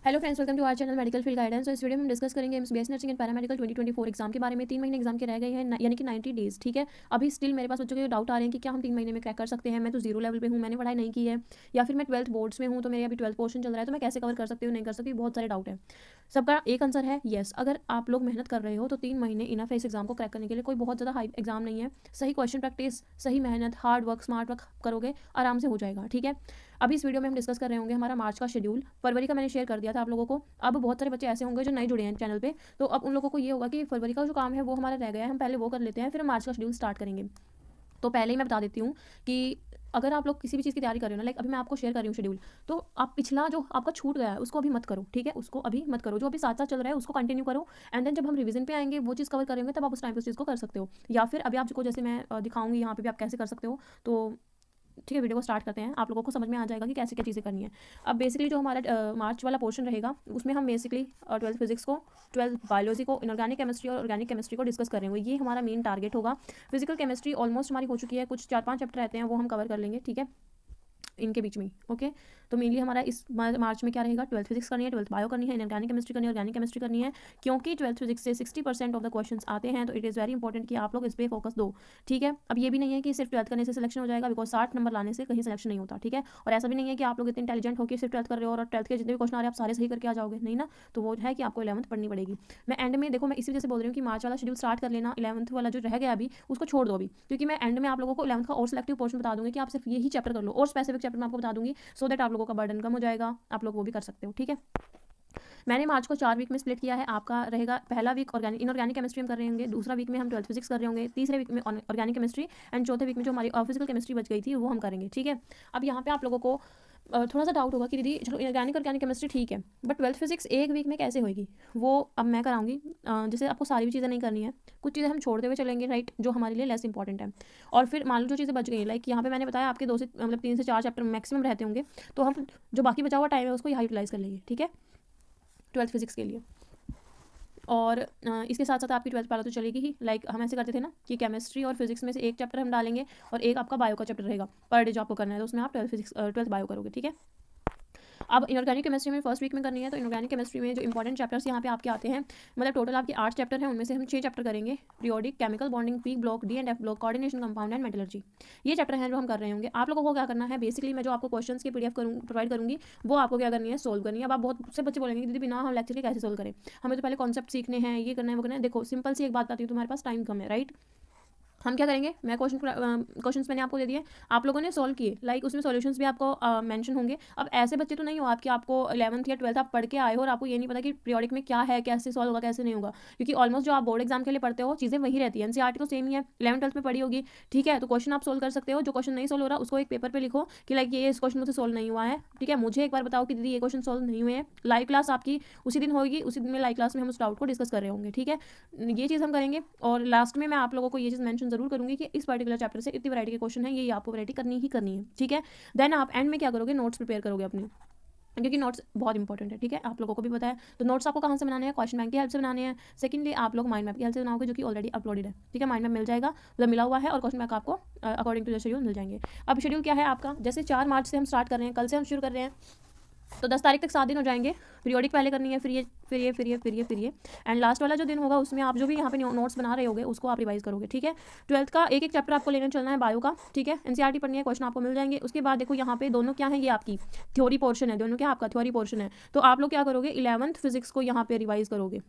Hello friends, welcome to our channel medical field guidance. तो इस वीडियो में हम डिस्कस करेंगे MBBS nursing and paramedical 2024 exam के बारे में। 3 महीने एग्जाम के रह गए हैं, यानी कि 90 डेज। ठीक है, अभी स्टिल मेरे पास बच्चों के डाउट आ रहे हैं कि क्या हम 3 महीने में क्रैक कर सकते हैं। मैं तो जीरो लेवल पे हूँ, मैंने पढ़ाई नहीं की है, या फिर मैं 12th बोर्ड्स में हूँ, तो मेरे अभी 12th पोर्शन चल रहा है, तो मैं कैसे कवर कर सकती हूँ, नहीं कर सकती, बहुत सारे डाउट है। सबका एक आंसर है येस। अगर आप लोग मेहनत कर रहे हो तो 3 महीने इनफ है इस एग्जाम को क्रैक करने के लिए। कोई बहुत ज़्यादा हाई एग्जाम नहीं है। सही क्वेश्चन प्रैक्टिस, सही मेहनत, हार्ड वर्क, स्मार्ट वर्क करोगे, आराम से हो जाएगा। ठीक है, अभी इस वीडियो में हम डिस्कस कर रहे होंगे हमारा मार्च का शेड्यूल। फरवरी का मैंने शेयर कर दिया था आप लोगों को। अब बहुत सारे बच्चे ऐसे होंगे जो नए जुड़े हैं चैनल पे, तो अब उन लोगों को ये होगा कि फरवरी का जो काम है वो हमारा रह गया है, हम पहले वो कर लेते हैं, फिर हम मार्च का शेड्यूल स्टार्ट करेंगे। तो पहले ही मैं बता देती हूँ कि अगर आप लोग किसी भी चीज़ की तैयारी कर रहे हो ना, लाइक अभी मैं आपको शेयर कर रही हूँ शेड्यूल, तो आप पिछला जो आपका छूट गया है उसको अभी मत करो। ठीक है, उसको अभी मत करो, जो अभी साथ साथ चल रहा है उसको कंटिन्यू करो। एंड देन जब हम रिवीजन पे आएंगे वो चीज़ कवर करेंगे, तब आप उस टाइम पे उस चीज़ को कर सकते हो। या फिर अभी आपको जैसे मैं दिखाऊंगी यहाँ पे भी आप कैसे कर सकते हो। तो ठीक है, वीडियो को स्टार्ट करते हैं, आप लोगों को समझ में आ जाएगा कि कैसे क्या चीज़ें करनी है। अब बेसिकली जो हमारा मार्च वाला पोर्शन रहेगा उसमें हम बेसिकली 12th फिजिक्स को, 12th बायोलॉजी को, इनऑर्गेनिक केमिस्ट्री और ऑर्गेनिक केमिस्ट्री को डिस्कस करेंगे। ये हमारा मेन टारगेट होगा। फिजिकल केमिस्ट्री ऑलमोस्ट हमारी हो चुकी है, कुछ 4-5 चैप्टर रहते हैं वो हम कवर कर लेंगे। ठीक है, इनके बीच में। ओके, तो मेनली हमारा इस मार्च में क्या रहेगा, 12th फिजिक्स करनी है, 12th बायो करनी है, इनऑर्गेनिक केमिस्ट्री करनी है, ऑर्गेनिक केमिस्ट्री करनी है। क्योंकि 12th फिजिक्स से 60% ऑफ द क्वेश्चंस आते हैं, तो इट इज़ वेरी इंपॉर्टेंट कि आप लोग इस पर फोकस दो। ठीक है, अब ये भी नहीं है कि सिर्फ 12th करने से सिलेक्शन हो जाएगा, बिकॉज 60 नंबर लाने से कहीं सिलेक्शन नहीं होता। ठीक है, और ऐसा भी नहीं है कि आप लोग इतने इंटेलिजेंट हो कि सिर्फ 12th कर रहे हो और 12th के जितने भी क्वेश्चन आ रहे हैं आप सारे सही करके आ जाओगे, नहीं ना। तो वो है कि आपको 11th पढ़नी पड़ेगी। मैं एंड में देखो, मैं इसी वजह से बोल रही हूँ कि मार्च वाला शेड्यूल स्टार्ट कर लेना, 11th वाला जो रह गया अभी उसको छोड़ दो अभी, क्योंकि मैं एंड में आप लोगों को 11th का और सिलेक्टिव पोर्शन बता दूंगी कि आप सिर्फ यही चैप्टर कर लो, और स्पेसिफिक चैप्टर मैं आपको बता दूंगी, सो दैट आप लोगों का बर्डन कम हो जाएगा, आप लोग वो भी कर सकते हो। ठीक है, मैंने मार्च को 4 वीक में स्प्लिट किया है। आपका रहेगा पहला वीक इनऑर्गेनिक केमिस्ट्री हम कर रहे होंगे, दूसरा वीक में हम 12th फिजिक्स कर रहे होंगे, तीसरे वीक में ऑर्गेनिक केमिस्ट्री, एंड चौथे वीक में जो हमारी फिजिकल केमिस्ट्री बच गई थी वो हम करेंगे। ठीक है, अब यहाँ पे आप लोगों को थोड़ा सा डाउट होगा कि दीदी चलो ऑर्गेनिक केमिस्ट्री ठीक है, बट 12th फिजिक्स एक वीक में कैसे होगी, वो अब मैं कराऊंगी। जैसे आपको सारी भी चीज़ें नहीं करनी है, कुछ चीज़ें हम छोड़ते हुए चलेंगे, राइट, जो हमारे लिए लेस इंपॉर्टेंट है। और फिर मान लो जो चीज़ें बच गई, लाइक यहाँ पे मैंने बताया आपके 2 से मतलब 3 से 4 चैप्टर मैक्सिमम रहते होंगे, तो हम जो बाकी बचा हुआ टाइम है उसको यहाँ यूटिलाइज कर लेंगे। ठीक है, 12th फिजिक्स के लिए। और इसके साथ साथ आपकी 12th पारा तो चलेगी ही। लाइक हम ऐसे करते थे ना कि केमिस्ट्री और फिजिक्स में से एक चैप्टर हम डालेंगे और एक आपका बायो का चैप्टर रहेगा, पर डे जो आपको करना है, तो उसमें आप 12th बायो करोगे। ठीक है, अब इनऑर्गेनिक केमिस्ट्री में फर्स्ट वीक में करनी है, तो इनऑर्गेनिक केमिस्ट्री में जो इंपॉर्टेंट चैप्टर्स यहाँ पे आपके आते हैं, मतलब टोटल आपके 8 चैप्टर हैं, उनमें से हम 6 चैप्टर करेंगे। Periodic, chemical bonding, peak block, D and F block, coordination, compound and metallurgy, ये चैप्टर हैं जो हम कर रहे होंगे। आप लोगों को क्या करना है, बेसिकली मैं जो आपको क्वेश्चन की पीडीएफ प्रोवाइड करूँगी वो आपको क्या करनी है, सोल्व करनी है। अब आप बहुत से बच्चे बोलेंगे कि दीदी बिना हम लेक्चर के कैसे सोल्व करें, हमें तो पहले कॉन्सेप्ट सीखने हैं, ये करना है वो करना है। देखो सिंपल सी एक बात आती है, तुम्हारे पास टाइम कम है, राइट। हम क्या करेंगे, मैं क्वेश्चंस मैंने आपको दे दिए, आप लोगों ने सॉल्व किए, लाइक उसमें सॉल्यूशंस भी आपको मेंशन होंगे। अब ऐसे बच्चे तो नहीं हो आपके, आपको 11th या 12th आप पढ़ के आए हो और आपको ये नहीं पता कि पीरियोडिक में क्या है, कैसे सॉल्व होगा, कैसे नहीं होगा, क्योंकि ऑलमोस्ट जो आप बोर्ड एग्जाम के लिए पढ़ते हो चीज़ें वही रहती है, एनसीईआरटी तो सेम ही है, 11th-12th में पढ़ी होगी। ठीक है, तो क्वेश्चन आप सोल्व कर सकते हो, जो क्वेश्चन नहीं सोल्व हो रहा उसको एक पेपर पर लिखो कि लाइक ये इस क्वेश्चन मुझसे सोल्व नहीं हुआ है। ठीक है, मुझे एक बार बताओ कि दीदी ये क्वेश्चन सोल्व नहीं हुए हैं। लाइव क्लास आपकी उसी दिन होगी, उसी दिन में लाइव क्लास में हम उस डाउट को डिस्कस कर रहे होंगे। ठीक है, ये चीज़ हम करेंगे। और लास्ट में मैं आप लोगों को ये चीज़ मेंशन जरूर करूँगी कि इस पर्टिकुलर चैप्टर से इतनी वैरायटी के क्वेश्चन है, ये आपको वैरायटी करनी ही करनी है। ठीक है, देन आप एंड में क्या करोगे, नोट्स प्रिपेयर करोगे अपने, क्योंकि नोट्स बहुत इंपॉर्टेंट है। ठीक है, आप लोगों को भी पता है, तो नोट्स आपको कहाँ से बनाने हैं, क्वेश्चन बैंक की हेल्प से बनाने हैं। सेकंडली आप लोग माइंड मैप की हेल्प से बनाओगे, जो कि ऑलरेडी अपलोडेड है। ठीक है, माइंड मैप मिल जाएगा, मतलब मिला हुआ है, और क्वेश्चन बैंक आपको अकॉर्डिंग टू द शेड्यूल मिल जाएंगे। अब शेड्यूल क्या है आपका, जैसे 4 मार्च से हम स्टार्ट कर रहे हैं, कल से हम शुरू कर रहे हैं, तो 10 तारीख तक 7 दिन हो जाएंगे। पीरियोडिक पहले करनी है, फिर ये एंड लास्ट वाला जो दिन होगा उसमें आप जो भी यहाँ पे नोट्स बना रहे होगे उसको आप रिवाइज करोगे। ठीक है, 12th का एक एक चैप्टर आपको लेने चलना है बायो का। ठीक है, एनसीईआरटी पढ़नी है, क्वेश्चन आपको मिल जाएंगे। उसके बाद देखो यहाँ पे दोनों क्या है, ये आपकी थ्योरी पोर्शन है, दोनों क्या आपका थ्योरी पोर्शन है। तो आप लोग क्या करोगे, 11th फिजिक्स को यहाँ पे रिवाइज करोगे।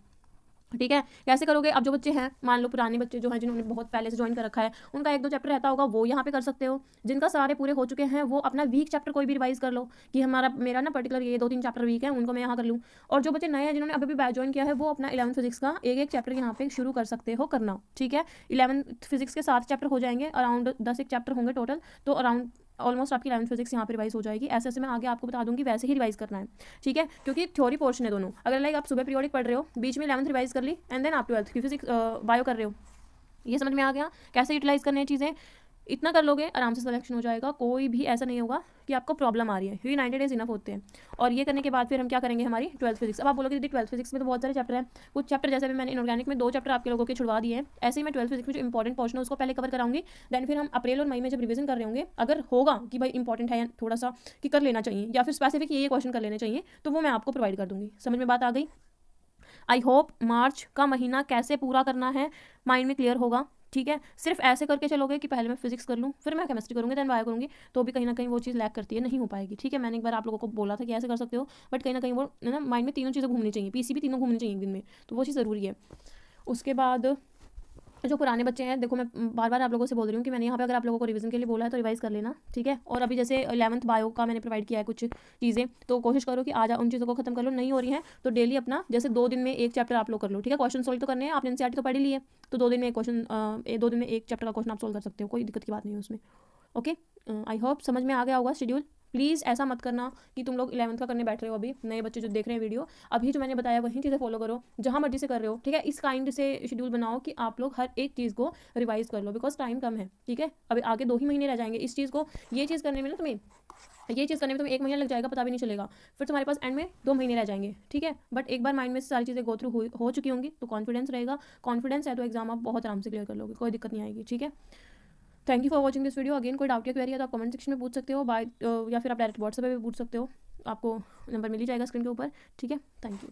ठीक है, कैसे करोगे, अब जो बच्चे हैं, मान लो पुराने बच्चे जो हैं जिन्होंने बहुत पहले से ज्वाइन कर रखा है, उनका 1-2 चैप्टर रहता होगा, वो यहाँ पे कर सकते हो। जिनका सारे पूरे हो चुके हैं वो अपना वीक चैप्टर कोई भी रिवाइज कर लो, कि मेरा ना पर्टिकुलर ये 2-3 चैप्टर वीक है, उनको मैं यहाँ कर लूँ। और जो बच्चे नए हैं जिन्होंने अभी भी बैच ज्वाइन किया है, वो अपना 11th फिजिक्स का एक एक चैप्टर यहाँ पे शुरू कर सकते हो करना। ठीक है, 11th फिजिक्स के 7 चैप्टर हो जाएंगे, अराउंड 10 एक चैप्टर होंगे टोटल, तो अराउंड ऑलमोस्ट आपकी 11th फिजिक्स यहाँ पे रिवाइज हो जाएगी। ऐसे ऐसे मैं आगे आपको बता दूंगी, वैसे ही रिवाइज करना है। ठीक है, क्योंकि थ्योरी पोर्शन है दोनों। अगर लाइक आप सुबह पीरियोडिक पढ़ रहे हो, बीच में 11th रिवाइज कर ली, एंड देन आप 12th की फिजिक्स बायो कर रहे हो, ये समझ में आ गया कैसे यूटिलाइज करने हैं चीज़ें। इतना कर लोगे आराम से सिलेक्शन हो जाएगा, कोई भी ऐसा नहीं होगा कि आपको प्रॉब्लम आ रही है, क्योंकि 90 डेज इनफ होते हैं। और ये करने के बाद फिर हम क्या करेंगे, हमारी 12th फिजिक्स। अब आप बोलोगे दीदी 12th फिजिक्स में तो बहुत सारे चैप्टर हैं, कुछ चैप्टर जैसे भी मैंने इनऑर्गेनिक में 2 चैप्टर आपके लोगों के छुड़वा दिए हैं, ऐसे ही मैं 12th फिजिक्स में जो इंपॉर्टेंट पोर्शन है उसको पहले कवर कराऊंगी। देन फिर हम अप्रैल और मई में जब रिवीजन कर रहे होंगे, अगर होगा कि भाई इंपॉर्टेंट है थोड़ा सा कि कर लेना चाहिए, या फिर स्पेसिफिक ये क्वेश्चन कर लेने चाहिए, तो वो मैं आपको प्रोवाइड कर दूंगी। समझ में बात आ गई? आई होप मार्च का महीना कैसे पूरा करना है माइंड में क्लियर होगा। ठीक है, सिर्फ ऐसे करके चलोगे कि पहले मैं फिजिक्स कर लूँ, फिर मैं केमिस्ट्री करूँगी, देन बायो करूँगी, तो भी कहीं ना कहीं वो चीज़ लैक करती है, नहीं हो पाएगी। ठीक है, मैंने एक बार आप लोगों को बोला था कि ऐसे कर सकते हो, बट कहीं ना कहीं वो ना माइंड में तीनों चीज़ें घूमनी चाहिए, पीसीबी तीनों घूमनी चाहिए एक दिन में, तो वो चीज़ ज़रूरी है। उसके बाद जो पुराने बच्चे हैं, देखो मैं बार बार आप लोगों से बोल रही हूँ कि मैंने यहाँ पे अगर आप लोगों को रिवीजन के लिए बोला है तो रिवाइज कर लेना। ठीक है, और अभी जैसे 11th बायो का मैंने प्रोवाइड किया है कुछ चीज़ें, तो कोशिश करो कि आज उन चीज़ों को खत्म कर लो। नहीं हो रही है तो डेली अपना जैसे 2 दिन में एक चैप्टर आप लोग कर लो। ठीक है, क्वेश्चन सोल्व तो करने हैं, आपने एनसीईआरटी तो पढ़ ही ली है, तो 2 दिन में एक क्वेश्चन 2 दिन में एक चैप्टर का क्वेश्चन आप सोल्व कर सकते हो, कोई दिक्कत की बात नहीं है उसमें। ओके, आई होप समझ में आ गया होगा शेड्यूल। प्लीज़ ऐसा मत करना कि तुम लोग 11th का करने बैठ रहे हो, अभी नए बच्चे जो देख रहे हैं वीडियो, अभी जो मैंने बताया वही चीज़ें फॉलो करो, जहाँ मर्जी से कर रहे हो। ठीक है, इस काइंड से शेड्यूल बनाओ कि आप लोग हर एक चीज़ को रिवाइज कर लो, बिकॉज टाइम कम है। ठीक है, अभी आगे 2 ही महीने रह जाएंगे इस चीज़ को, ये चीज़ करने में ना तुम्हें 1 महीना लग जाएगा, पता भी नहीं चलेगा, फिर तुम्हारे पास एंड में 2 महीने रह जाएंगे। ठीक है, बट एक बार माइंड में से सारी चीज़ें गो थ्रू हो चुकी होंगी तो कॉन्फिडेंस रहेगा, कॉन्फिडेंस है तो एग्जाम आप बहुत आराम से क्लियर कर लोगे, कोई दिक्कत नहीं आएगी। ठीक है, thank you for watching this video. Again कोई डाउट या क्वेरी है तो आप कमेंट सेक्शन में पूछ सकते हो, बाय या फिर आप डायरेक्ट व्हाट्सएप पे भी पूछ सकते हो, आपको नंबर मिल ही जाएगा स्क्रीन के ऊपर। ठीक है, थैंक यू।